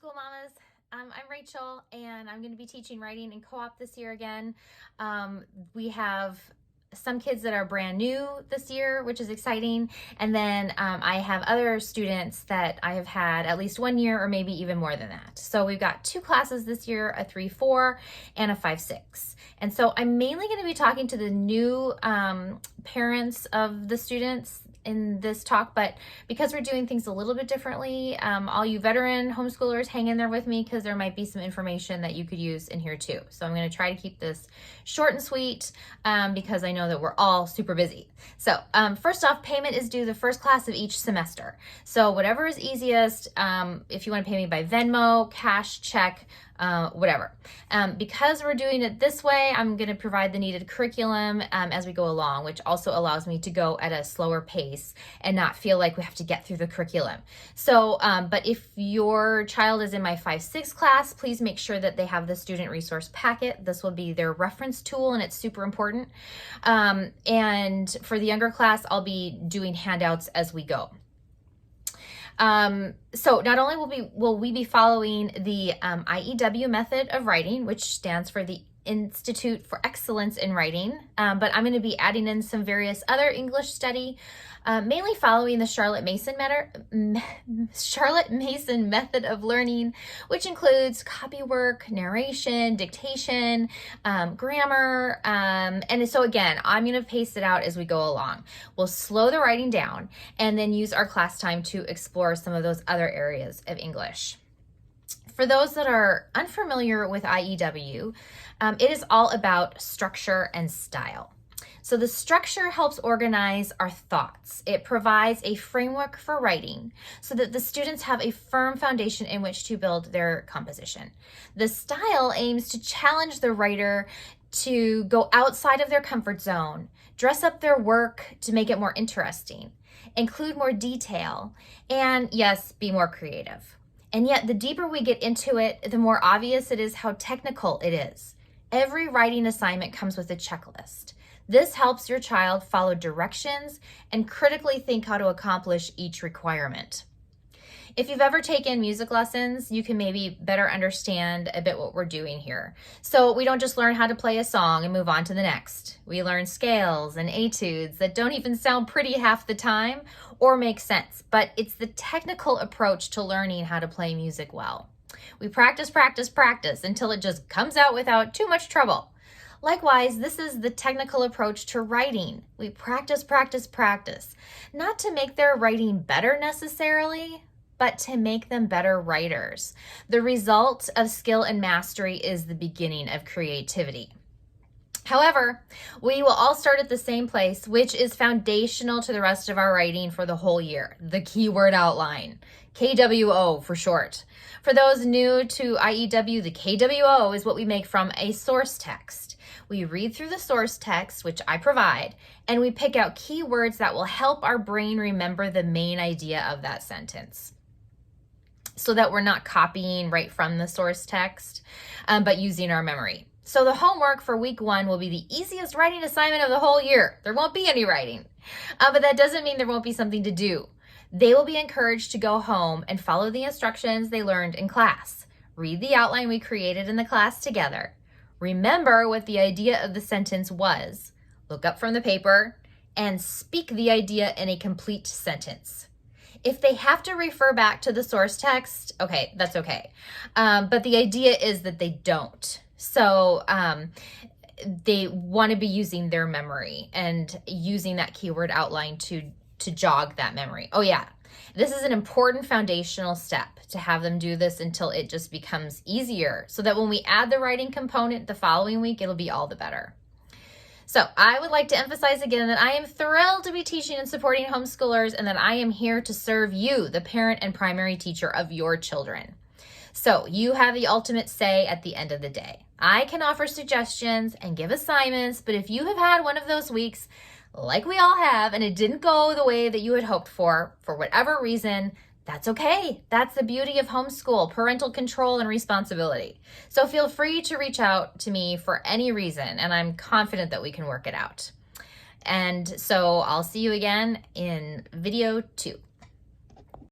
Homeschool Mamas. I'm Rachel, and I'm going to be teaching writing in co-op this year again. We have some kids that are brand new this year, which is exciting. And then I have other students that I have had at least 1 year or maybe even more than that. So we've got 2 classes this year, a 3-4 and a 5-6. And so I'm mainly going to be talking to the new parents of the students in this talk, but because we're doing things a little bit differently, all you veteran homeschoolers, hang in there with me because there might be some information that you could use in here too. So I'm going to try to keep this short and sweet because I know that we're all super busy. So first off, payment is due the first class of each semester. So whatever is easiest, if you want to pay me by Venmo, cash, check, whatever. Because we're doing it this way, I'm going to provide the needed curriculum as we go along, which also allows me to go at a slower pace and not feel like we have to get through the curriculum. So, but if your child is in my 5-6 class, please make sure that they have the student resource packet. This will be their reference tool and it's super important. And for the younger class, I'll be doing handouts as we go. So not only will we be following the IEW method of writing, which stands for the Institute for Excellence in Writing, but I'm going to be adding in some various other English study, mainly following the Charlotte Mason method of learning, which includes copy work, narration, dictation, grammar, and so again, I'm going to pace it out as we go along. We'll slow the writing down and then use our class time to explore some of those other areas of English. For those that are unfamiliar with IEW, it is all about structure and style. So the structure helps organize our thoughts. It provides a framework for writing so that the students have a firm foundation in which to build their composition. The style aims to challenge the writer to go outside of their comfort zone, dress up their work to make it more interesting, include more detail, and yes, be more creative. And yet the deeper we get into it, the more obvious it is how technical it is. Every writing assignment comes with a checklist. This helps your child follow directions and critically think how to accomplish each requirement. If you've ever taken music lessons, you can maybe better understand a bit what we're doing here. So we don't just learn how to play a song and move on to the next. We learn scales and etudes that don't even sound pretty half the time or make sense, but it's the technical approach to learning how to play music well. We practice, practice, practice until it just comes out without too much trouble. Likewise, this is the technical approach to writing. We practice, practice, practice, not to make their writing better necessarily, but to make them better writers. The result of skill and mastery is the beginning of creativity. However, we will all start at the same place, which is foundational to the rest of our writing for the whole year, the keyword outline, KWO for short. For those new to IEW, the KWO is what we make from a source text. We read through the source text, which I provide, and we pick out keywords that will help our brain remember the main idea of that sentence, so that we're not copying right from the source text, but using our memory. So the homework for week 1 will be the easiest writing assignment of the whole year. There won't be any writing, but that doesn't mean there won't be something to do. They will be encouraged to go home and follow the instructions they learned in class. Read the outline we created in the class together. Remember what the idea of the sentence was. Look up from the paper and speak the idea in a complete sentence. If they have to refer back to the source text, okay, that's okay. But the idea is that they don't. So they want to be using their memory and using that keyword outline to jog that memory. Oh yeah, this is an important foundational step to have them do this until it just becomes easier, so that when we add the writing component the following week, it'll be all the better. So I would like to emphasize again that I am thrilled to be teaching and supporting homeschoolers, and that I am here to serve you, the parent and primary teacher of your children. So you have the ultimate say at the end of the day. I can offer suggestions and give assignments, but if you have had one of those weeks, like we all have, and it didn't go the way that you had hoped for whatever reason, that's okay. That's the beauty of homeschool, parental control and responsibility. So feel free to reach out to me for any reason, and I'm confident that we can work it out. And so I'll see you again in video 2.